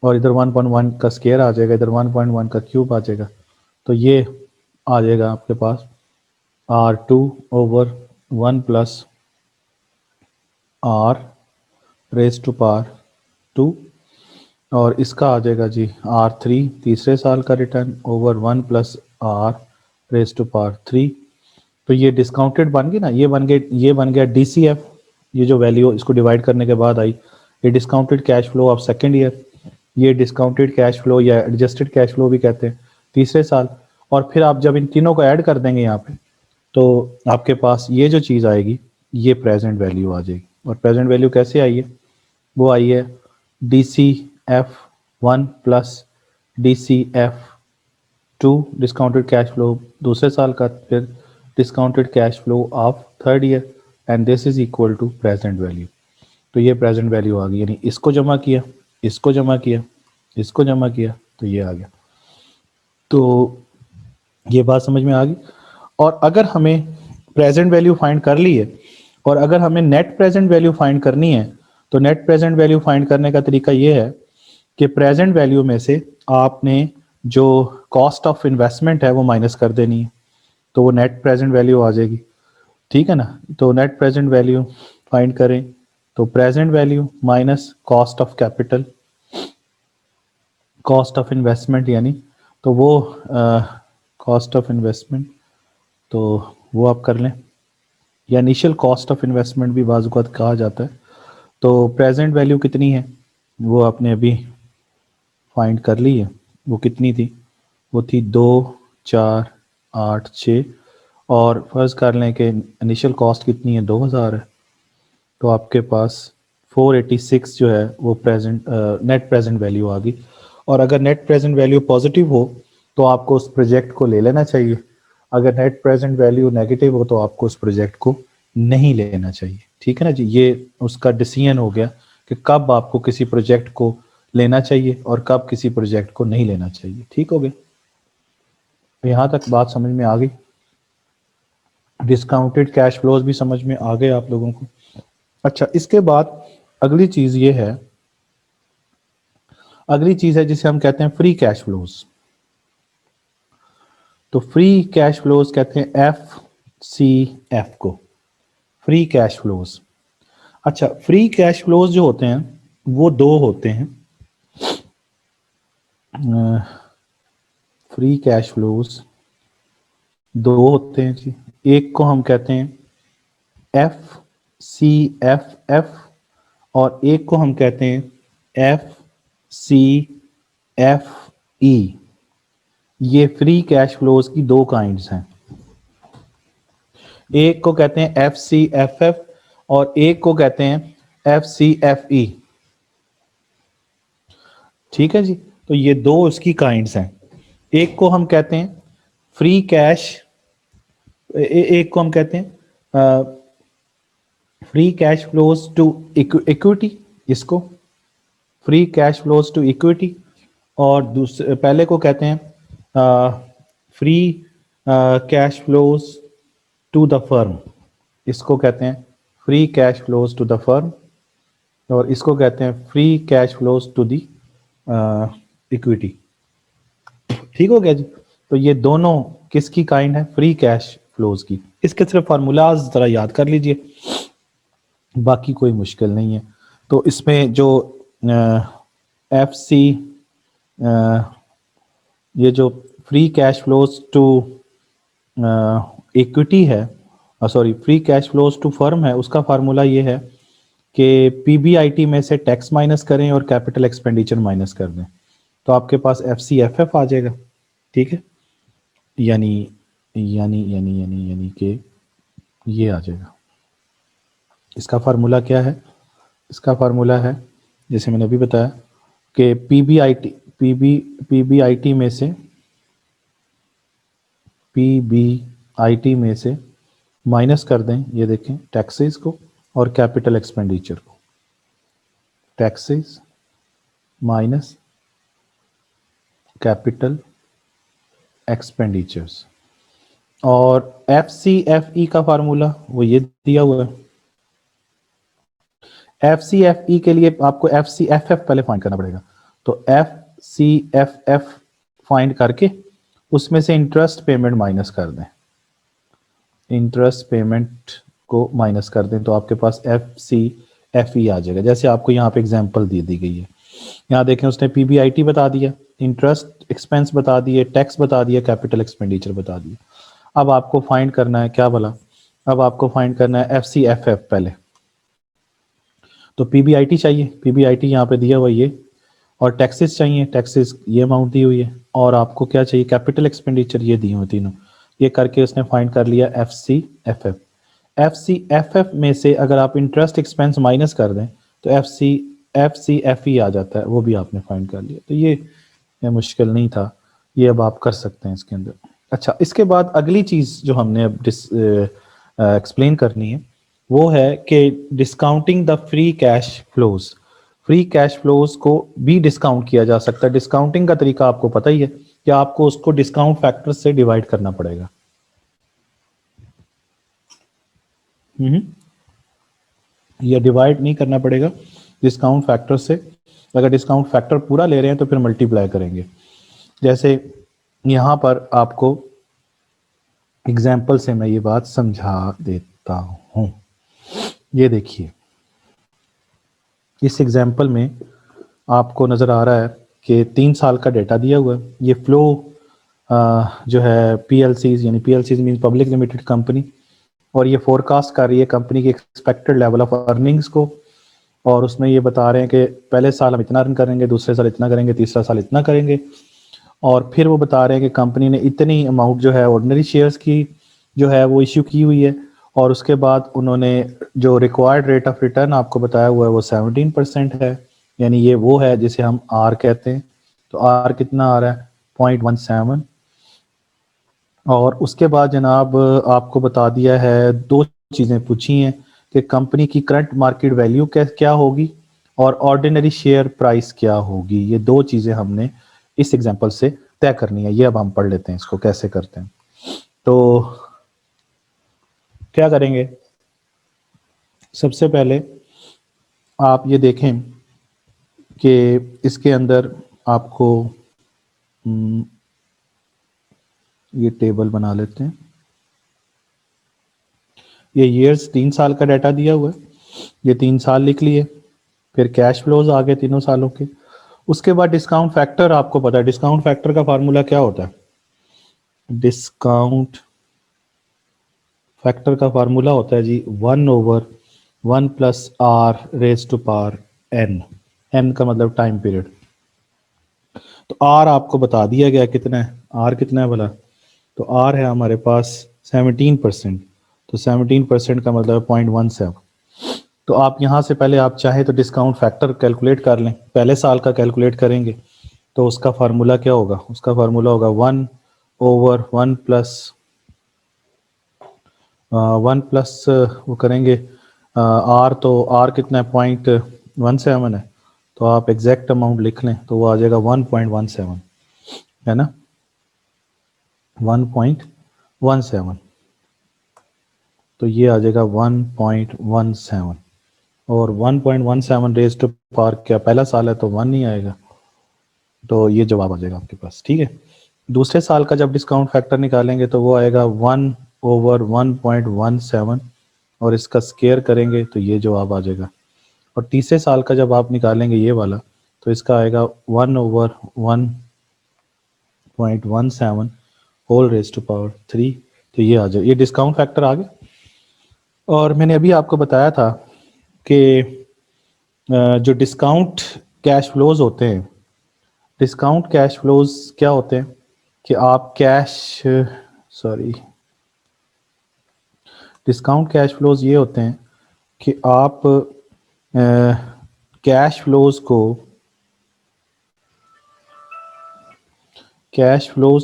और इधर 1.1 का स्केयर आ जाएगा, इधर 1.1 का क्यूब आ जाएगा। तो ये आ जाएगा आपके पास R2 over 1 plus R raise to power 2, और इसका आ जाएगा जी R3 तीसरे साल का return over 1 plus R raise to power 3। तो ये डिस्काउंटेड बन गई ना, ये बन गया DCF, ये जो वैल्यू इसको डिवाइड करने के बाद आई, ये discounted cash flow of second year, ये डिस्काउंटेड कैश फ्लो या एडजस्टेड कैश फ्लो भी कहते हैं तीसरे साल। और फिर आप जब इन तीनों को ऐड कर देंगे यहाँ पे, तो आपके पास ये जो चीज़ आएगी ये प्रेजेंट वैल्यू आ जाएगी। और प्रेजेंट वैल्यू कैसे आई है, वो आई है DCF1 plus DCF2 discounted cash flow दूसरे साल का, फिर discounted cash flow of third year, and this is equal to present value. तो ये प्रेजेंट वैल्यू आ गई, यानी इसको जमा किया, इसको जमा किया, इसको जमा किया, तो ये आ गया। तो ये बात समझ में आ गई। और अगर हमें प्रेजेंट वैल्यू फाइंड कर ली है और अगर हमें नेट प्रेजेंट वैल्यू फाइंड करनी है, तो नेट प्रेजेंट वैल्यू फाइंड करने का तरीका ये है कि प्रेजेंट वैल्यू में से आपने जो कॉस्ट ऑफ इन्वेस्टमेंट है वो माइनस कर देनी है, तो वो नेट प्रेजेंट वैल्यू आ जाएगी। ठीक है ना, तो नेट प्रेजेंट वैल्यू फाइंड करें, तो present value minus cost of capital, cost of investment यानी, तो वो कॉस्ट ऑफ इन्वेस्टमेंट, तो वो आप कर लें, या इनिशियल कॉस्ट ऑफ इन्वेस्टमेंट भी बाज़ औक़ात कहा जाता है। तो प्रेजेंट वैल्यू कितनी है वो आपने अभी फाइंड कर ली है, वो कितनी थी, वो थी 2,4,8,6, और फर्ज कर लें कि इनिशियल कॉस्ट कितनी है 2000 है, तो आपके पास 486 जो है वो प्रेजेंट नेट प्रेजेंट वैल्यू आ गई। और अगर नेट प्रेजेंट वैल्यू पॉजिटिव हो तो आपको उस प्रोजेक्ट को ले लेना चाहिए, अगर नेट प्रेजेंट वैल्यू नेगेटिव हो तो आपको उस प्रोजेक्ट को नहीं लेना चाहिए। ठीक है ना जी, ये उसका डिसीजन हो गया कि कब आपको किसी प्रोजेक्ट को लेना चाहिए और कब किसी प्रोजेक्ट को नहीं लेना चाहिए। ठीक हो गया, तो यहाँ तक बात समझ में आ गई, डिस्काउंटेड कैश फ्लोज भी समझ में आ गए आप लोगों को। अच्छा, इसके बाद अगली चीज ये है, अगली चीज है जिसे हम कहते हैं फ्री कैश फ्लोज। तो फ्री कैश फ्लोज कहते हैं FCF को, फ्री कैश फ्लोज। अच्छा, फ्री कैश फ्लोज जो होते हैं वो दो होते हैं, फ्री कैश फ्लोज दो होते हैं जी। एक को हम कहते हैं FCFF और एक को हम कहते हैं FCFE। ये फ्री कैश फ्लोज की दो काइंड्स हैं, एक को कहते हैं FCFF और एक को कहते हैं FCFE। ठीक है जी, तो ये दो इसकी काइंड्स हैं। एक को हम कहते हैं फ्री कैश, एक को हम कहते हैं free cash flows to equity, इसको free cash flows to equity, और दूसरे पहले को कहते हैं free cash flows to the firm, इसको कहते हैं free cash flows to the firm, और इसको कहते हैं free cash flows to the equity. ठीक हो गया जी, तो ये दोनों किसकी काइंड है? फ्री कैश फ्लोज की। इसके सिर्फ फार्मूलाज जरा याद कर लीजिए, बाकी कोई मुश्किल नहीं है। तो इसमें जो एफ सी, ये जो free cash flows to equity है, sorry free cash flows to firm है, उसका फार्मूला ये है कि पीबीआईटी में से टैक्स माइनस करें और कैपिटल एक्सपेंडिचर माइनस कर दें, तो आपके पास एफ सी एफ एफ आ जाएगा। ठीक है, यानी यानी यानी यानी यानी कि ये आ जाएगा। इसका फार्मूला क्या है? इसका फार्मूला है, जैसे मैंने अभी बताया, कि पीबीआईटी में से माइनस कर दें, ये देखें, टैक्सेस को और कैपिटल एक्सपेंडिचर को। Taxes minus capital expenditures. और एफ सी एफ ई का फार्मूला वो ये दिया हुआ है। एफ सी एफ ई के लिए आपको एफ सी एफ एफ पहले फाइंड करना पड़ेगा। तो F C F F find करके उसमें से इंटरेस्ट पेमेंट माइनस कर दें, इंटरेस्ट पेमेंट को माइनस कर दें, तो आपके पास एफ सी एफ ई आ जाएगा। जैसे आपको यहाँ पे एग्जांपल दी गई है, यहाँ देखें, उसने पीबीआईटी बता दिया, इंटरेस्ट एक्सपेंस बता दिए, टैक्स बता दिया, कैपिटल एक्सपेंडिचर बता दिया। अब आपको फाइंड करना है क्या भला? अब आपको फाइंड करना है एफ सी एफ एफ पहले। तो पीबीआईटी चाहिए, पीबीआईटी यहाँ पे दिया हुआ ये, और टैक्सेस चाहिए, टैक्सेस ये अमाउंट दी हुई है, और आपको क्या चाहिए? कैपिटल एक्सपेंडिचर, ये दिए हुए तीनों। ये करके उसने फाइंड कर लिया F C F F. F C F F में से अगर आप इंटरेस्ट एक्सपेंस माइनस कर दें तो एफ सी एफ ई आ जाता है, वो भी आपने फाइंड कर लिया। तो ये मुश्किल नहीं था, ये अब आप कर सकते हैं इसके अंदर। अच्छा, इसके बाद अगली चीज़ जो हमने अब एक्सप्लेन करनी है वो है कि discounting the free cash flows. Free cash flows को भी डिस्काउंट किया जा सकता है। डिस्काउंटिंग का तरीका आपको पता ही है कि आपको उसको डिस्काउंट फैक्टर से डिवाइड करना पड़ेगा। या डिवाइड नहीं करना पड़ेगा डिस्काउंट फैक्टर से। अगर डिस्काउंट फैक्टर पूरा ले रहे हैं तो फिर मल्टीप्लाई करेंगे। जैसे यहाँ पर आपको एग्जाम्पल से मैं ये बात समझा देता हूँ। ये देखिए, इस एग्जाम्पल में आपको नज़र आ रहा है कि 3 साल का डेटा दिया हुआ है। ये फ्लो जो है पीएलसीज, यानी पीएलसीज मीन पब्लिक लिमिटेड कंपनी, और ये फोरकास्ट कर रही है कंपनी की एक्सपेक्टेड लेवल ऑफ अर्निंग्स को, और उसमें ये बता रहे हैं कि पहले साल हम इतना अर्न करेंगे, दूसरे साल इतना करेंगे, तीसरा साल इतना करेंगे, और फिर वो बता रहे हैं कि कंपनी ने इतनी अमाउंट जो है ऑर्डिनरी शेयर्स की जो है वो इश्यू की हुई है, और उसके बाद उन्होंने जो रिक्वायर्ड रेट ऑफ रिटर्न आपको बताया हुआ है वो 17% है, यानी ये वो है जिसे हम आर कहते हैं। तो आर कितना आ रहा है? 0.17। और उसके बाद जनाब आपको बता दिया है, 2 चीज़ें पूछी हैं कि कंपनी की करंट मार्केट वैल्यू क्या होगी और ऑर्डिनरी शेयर प्राइस क्या होगी। ये 2 चीज़ें हमने इस एग्जांपल से तय करनी है। ये अब हम पढ़ लेते हैं इसको कैसे करते हैं। तो क्या करेंगे, सबसे पहले आप ये देखें कि इसके अंदर आपको ये टेबल बना लेते हैं। ये ईयर्स 3 साल का डाटा दिया हुआ है, ये 3 साल लिख लिए। फिर कैश फ्लोज आ गए तीनों सालों के। उसके बाद डिस्काउंट फैक्टर आपको पता है, डिस्काउंट फैक्टर का फार्मूला क्या होता है? डिस्काउंट फैक्टर का फार्मूला होता है जी 1/1 plus R raise to power N. N का मतलब टाइम पीरियड। तो आर आपको बता दिया गया कितना है, आर कितना है भला? तो आर है हमारे पास 17%। तो 17% का मतलब 0.17। तो आप यहाँ से पहले आप चाहे तो डिस्काउंट फैक्टर कैलकुलेट कर लें, पहले साल का कैलकुलेट करेंगे तो उसका फार्मूला क्या होगा? उसका फार्मूला होगा 1/1 प्लस 1 प्लस वो करेंगे आर, तो आर कितना है? 0.17 है। तो आप एग्जैक्ट अमाउंट लिख लें तो वो आ जाएगा 1.17, है ना, 1.17। तो ये आ जाएगा 1.17, और 1.17 रेज टू पावर क्या पहला साल है तो 1 नहीं आएगा, तो ये जवाब आ जाएगा आपके पास। ठीक है, दूसरे साल का जब डिस्काउंट फैक्टर निकालेंगे तो वो आएगा 1/1.17 और इसका स्केयर करेंगे तो ये जवाब आ जाएगा। और तीसरे साल का जब आप निकालेंगे ये वाला तो इसका आएगा 1/1.17 होल रेज टू पावर 3। तो ये आ जाए, ये डिस्काउंट फैक्टर आ गया। और मैंने अभी आपको बताया था कि जो डिस्काउंट कैश फ्लोज होते हैं, डिस्काउंट कैश फ्लोज क्या होते हैं कि आप डिस्काउंट कैश फ्लोज ये होते हैं कि आप कैश फ्लोज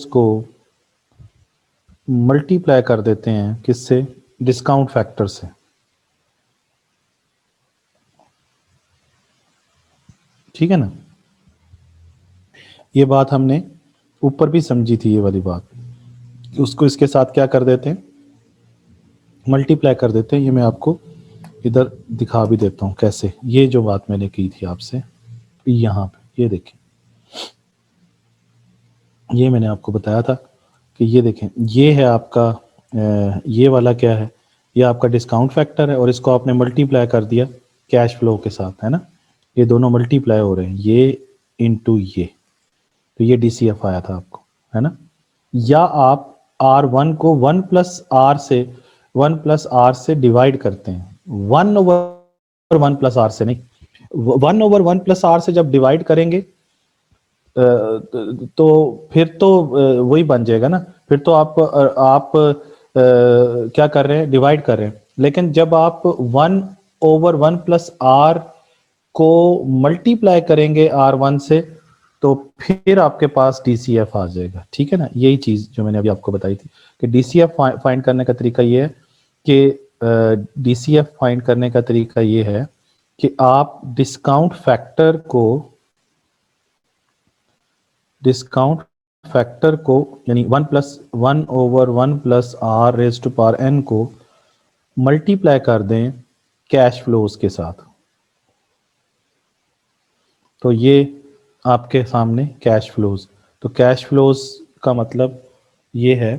को मल्टीप्लाई कर देते हैं किससे? डिस्काउंट फैक्टर से। ठीक है ना, ये बात हमने ऊपर भी समझी थी, ये वाली बात। उसको इसके साथ क्या कर देते हैं? मल्टीप्लाई कर देते हैं। ये मैं आपको इधर दिखा भी देता हूँ कैसे। ये जो बात मैंने की थी आपसे यहाँ पे, ये देखें, ये मैंने आपको बताया था कि ये देखें, ये है आपका ये वाला क्या है? ये आपका डिस्काउंट फैक्टर है और इसको आपने मल्टीप्लाई कर दिया कैश फ्लो के साथ, है ना। ये दोनों मल्टीप्लाई हो रहे हैं, ये इनटू ये, तो ये DCF आया था आपको, है ना। या आप R1 को 1 से डिवाइड करते हैं, 1/1 से नहीं, 1/1 से जब डिवाइड करेंगे तो फिर तो वही बन जाएगा ना। फिर तो आप क्या कर रहे हैं? डिवाइड कर रहे हैं। लेकिन जब आप 1/1 को मल्टीप्लाई करेंगे R1 से तो फिर आपके पास DCF आ जाएगा। ठीक है ना, यही चीज जो मैंने अभी आपको बताई थी कि DCF फाइंड करने का तरीका ये है कि DCF फाइंड करने का तरीका ये है कि आप डिस्काउंट फैक्टर को यानी 1/1 को मल्टीप्लाई कर दें कैश फ्लोज के साथ। तो ये आपके सामने कैश फ्लोज। तो कैश फ्लोज का मतलब ये है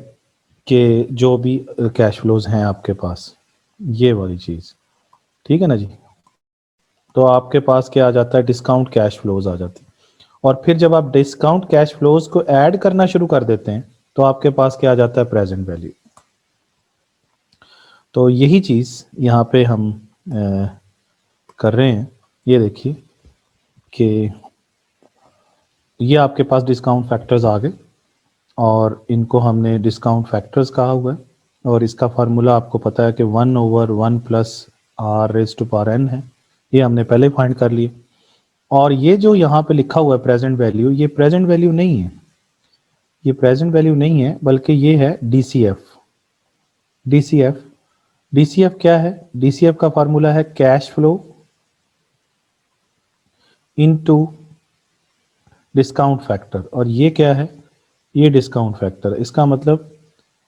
कि जो भी कैश फ्लोज हैं आपके पास, ये वाली चीज, ठीक है ना जी। तो आपके पास क्या आ जाता है? डिस्काउंट कैश फ्लोज आ जाती है। और फिर जब आप डिस्काउंट कैश फ्लोज को ऐड करना शुरू कर देते हैं तो आपके पास क्या आ जाता है? Present value. तो यही चीज यहाँ पे हम कर रहे हैं। ये देखिए कि ये आपके पास डिस्काउंट फैक्टर्स आ गए और इनको हमने डिस्काउंट फैक्टर्स कहा हुआ है और इसका फार्मूला आपको पता है कि 1/1 + R⁻n है। ये हमने पहले फाइंड कर लिए। और ये जो यहाँ पे लिखा हुआ है प्रेजेंट वैल्यू, ये प्रेजेंट वैल्यू नहीं है, ये प्रेजेंट वैल्यू नहीं है, बल्कि ये है DCF। DCF क्या है? DCF का फार्मूला है cash flow into discount factor. और ये क्या है? ये डिस्काउंट फैक्टर। इसका मतलब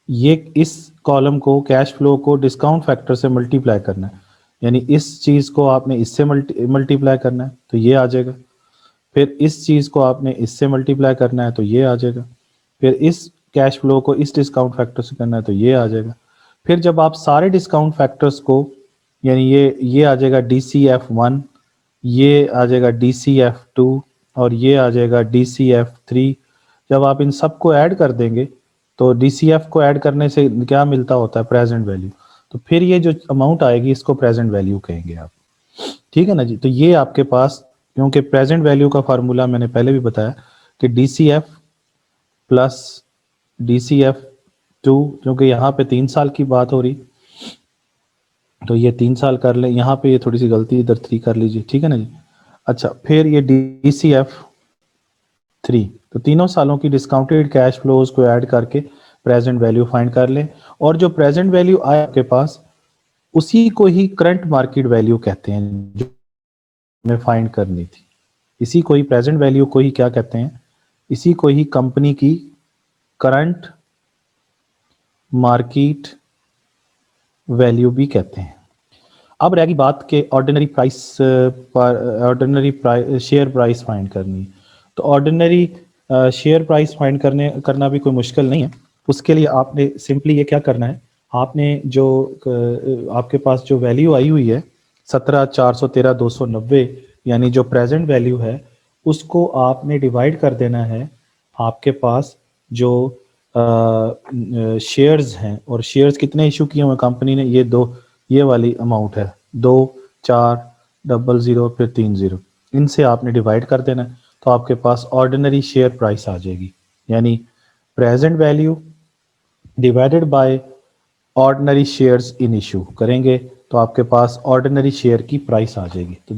ये इस कॉलम को, कैश फ्लो को डिस्काउंट फैक्टर से मल्टीप्लाई करना है, यानी इस चीज को आपने इससे मल्टीप्लाई करना है तो ये आ जाएगा। फिर इस चीज को आपने इससे मल्टीप्लाई करना है तो ये आ जाएगा। फिर इस कैश फ्लो को इस डिस्काउंट फैक्टर से करना है तो ये आ जाएगा। फिर जब आप सारे डिस्काउंट फैक्टर्स को, यानी ये आ जाएगा DCF1, ये आ जाएगा DCF2 और ये आ जाएगा DCF3। जब आप इन सबको ऐड कर देंगे तो DCF को ऐड करने से क्या मिलता होता है? Present value. तो फिर ये जो अमाउंट आएगी इसको प्रेजेंट वैल्यू कहेंगे आप। ठीक है ना जी। तो ये आपके पास, क्योंकि प्रेजेंट वैल्यू का फार्मूला मैंने पहले भी बताया कि DCF प्लस DCF2, क्योंकि यहाँ पे 3 साल की बात हो रही तो ये 3 साल कर ले। यहाँ पे ये थोड़ी सी गलती, इधर 3 कर लीजिए, ठीक है ना जी। अच्छा, फिर ये DCF3, तो तीनों सालों की डिस्काउंटेड कैश फ्लोज को ऐड करके प्रेजेंट वैल्यू फाइंड कर लें। और जो प्रेजेंट वैल्यू आए आपके पास उसी को ही करंट मार्केट वैल्यू कहते हैं, जो हमें फाइंड करनी थी। इसी को ही, प्रेजेंट वैल्यू को ही क्या कहते हैं? इसी को ही कंपनी की करंट मार्केट वैल्यू भी कहते हैं। अब रहेगी बात के ऑर्डिनरी शेयर प्राइस फाइंड करनी। तो ऑर्डिनरी शेयर प्राइस फाइंड करना भी कोई मुश्किल नहीं है। उसके लिए आपने सिंपली ये क्या करना है, आपने जो आपके पास जो वैल्यू आई हुई है 17,413,290 यानी जो प्रेजेंट वैल्यू है, उसको आपने डिवाइड कर देना है आपके पास जो शेयर्स हैं। और शेयर्स कितने इशू किए हुए कंपनी ने, ये वाली अमाउंट है 2,4,00 फिर 30, इनसे आपने डिवाइड कर देना है, तो आपके पास ऑर्डिनरी शेयर प्राइस आ जाएगी। यानी present value divided by ordinary shares in issue करेंगे तो आपके पास ऑर्डिनरी शेयर की प्राइस आ जाएगी। तो